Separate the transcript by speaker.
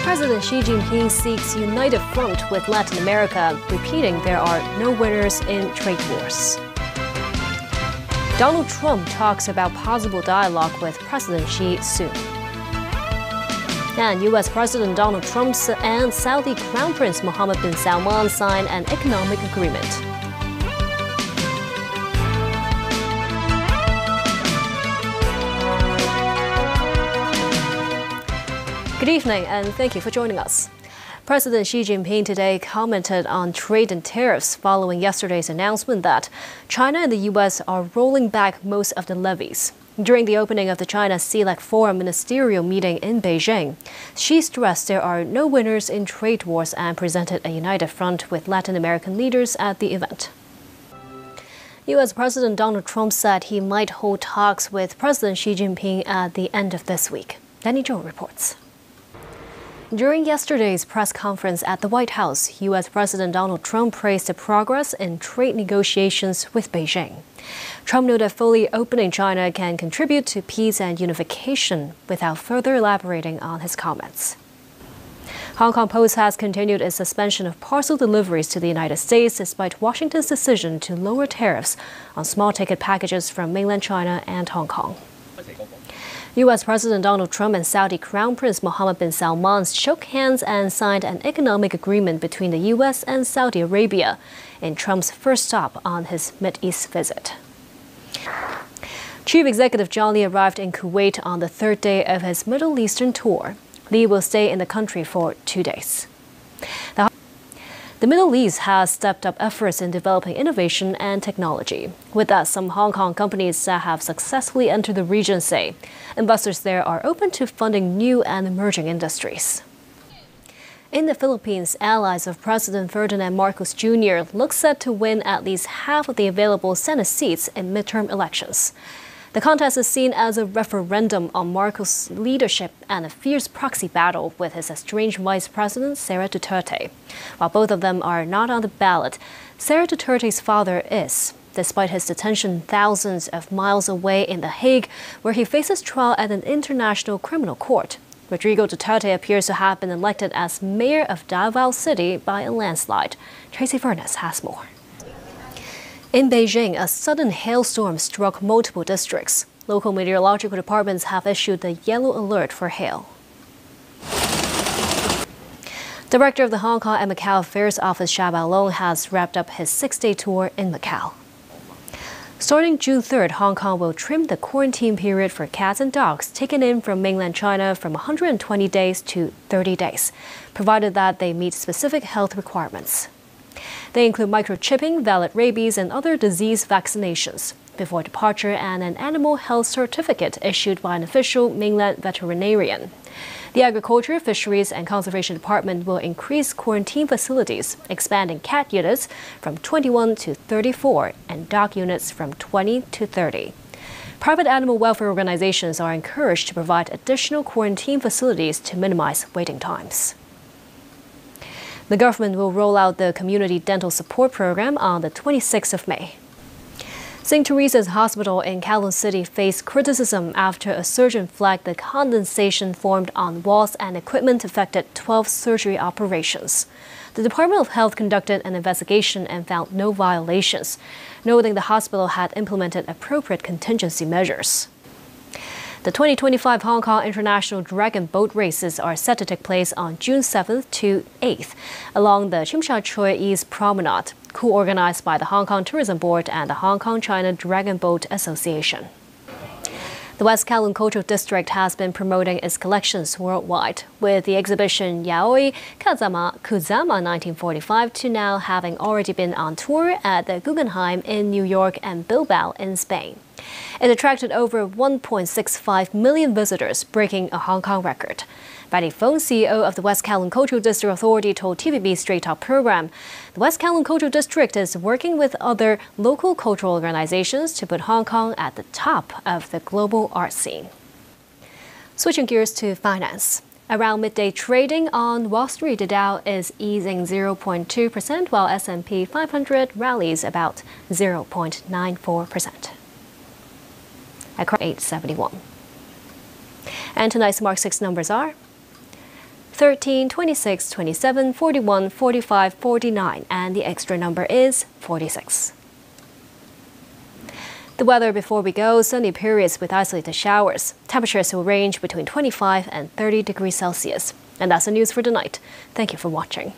Speaker 1: President Xi Jinping seeks united front with Latin America, repeating there are no winners in trade wars. Donald Trump talks about possible dialogue with President Xi soon. And U.S. President Donald Trump and Saudi Crown Prince Mohammed bin Salman sign an economic agreement. Good evening, and thank you for joining us. President Xi Jinping today commented on trade and tariffs following yesterday's announcement that China and the U.S. are rolling back most of the levies. During the opening of the China CELAC Forum ministerial meeting in Beijing, Xi stressed there are no winners in trade wars and presented a united front with Latin American leaders at the event. U.S. President Donald Trump said he might hold talks with President Xi Jinping at the end of this week. Danny Zhou reports. During yesterday's press conference at the White House, U.S. President Donald Trump praised the progress in trade negotiations with Beijing. Trump noted fully opening China can contribute to peace and unification without further elaborating on his comments. Hong Kong Post has continued its suspension of parcel deliveries to the United States despite Washington's decision to lower tariffs on small-ticket packages from mainland China and Hong Kong. U.S. President Donald Trump and Saudi Crown Prince Mohammed bin Salman shook hands and signed an economic agreement between the U.S. and Saudi Arabia in Trump's first stop on his Mideast visit. Chief Executive John Lee arrived in Kuwait on the third day of his Middle Eastern tour. Lee will stay in the country for 2 days. The Middle East has stepped up efforts in developing innovation and technology. With that, some Hong Kong companies that have successfully entered the region say investors there are open to funding new and emerging industries. In the Philippines, allies of President Ferdinand Marcos Jr. look set to win at least half of the available Senate seats in midterm elections. The contest is seen as a referendum on Marcos' leadership and a fierce proxy battle with his estranged vice president, Sara Duterte. While both of them are not on the ballot, Sara Duterte's father is, despite his detention thousands of miles away in The Hague, where he faces trial at an international criminal court. Rodrigo Duterte appears to have been elected as mayor of Davao City by a landslide. Tracy Furness has more. In Beijing, a sudden hailstorm struck multiple districts. Local meteorological departments have issued the yellow alert for hail. Director of the Hong Kong and Macau Affairs Office, Xia Baolong, has wrapped up his 6-day tour in Macau. Starting June 3rd, Hong Kong will trim the quarantine period for cats and dogs taken in from mainland China from 120 days to 30 days, provided that they meet specific health requirements. They include microchipping, valid rabies, and other disease vaccinations before departure and an animal health certificate issued by an official mainland veterinarian. The Agriculture, Fisheries and Conservation Department will increase quarantine facilities, expanding cat units from 21 to 34 and dog units from 20 to 30. Private animal welfare organizations are encouraged to provide additional quarantine facilities to minimize waiting times. The government will roll out the Community Dental Support Program on the 26th of May. St. Teresa's Hospital in Kowloon City faced criticism after a surgeon flagged the condensation formed on walls and equipment affected 12 surgery operations. The Department of Health conducted an investigation and found no violations, noting the hospital had implemented appropriate contingency measures. The 2025 Hong Kong International Dragon Boat Races are set to take place on June 7th to 8th along the Tsim Sha Tsui East Promenade, co-organized by the Hong Kong Tourism Board and the Hong Kong-China Dragon Boat Association. The West Kowloon Cultural District has been promoting its collections worldwide, with the exhibition Yaoi Kuzama 1945 to now having already been on tour at the Guggenheim in New York and Bilbao in Spain. It attracted over 1.65 million visitors, breaking a Hong Kong record. Betty Fong, CEO of the West Kowloon Cultural District Authority, told TVB's Straight Talk program, the West Kowloon Cultural District is working with other local cultural organizations to put Hong Kong at the top of the global art scene. Switching gears to finance. Around midday trading on Wall Street, the Dow is easing 0.2%, while S&P 500 rallies about 0.94%. At 871. And tonight's Mark 6 numbers are 13, 26, 27, 41, 45, 49, and the extra number is 46. The weather before we go, sunny periods with isolated showers. Temperatures will range between 25 and 30 degrees Celsius. And that's the news for tonight. Thank you for watching.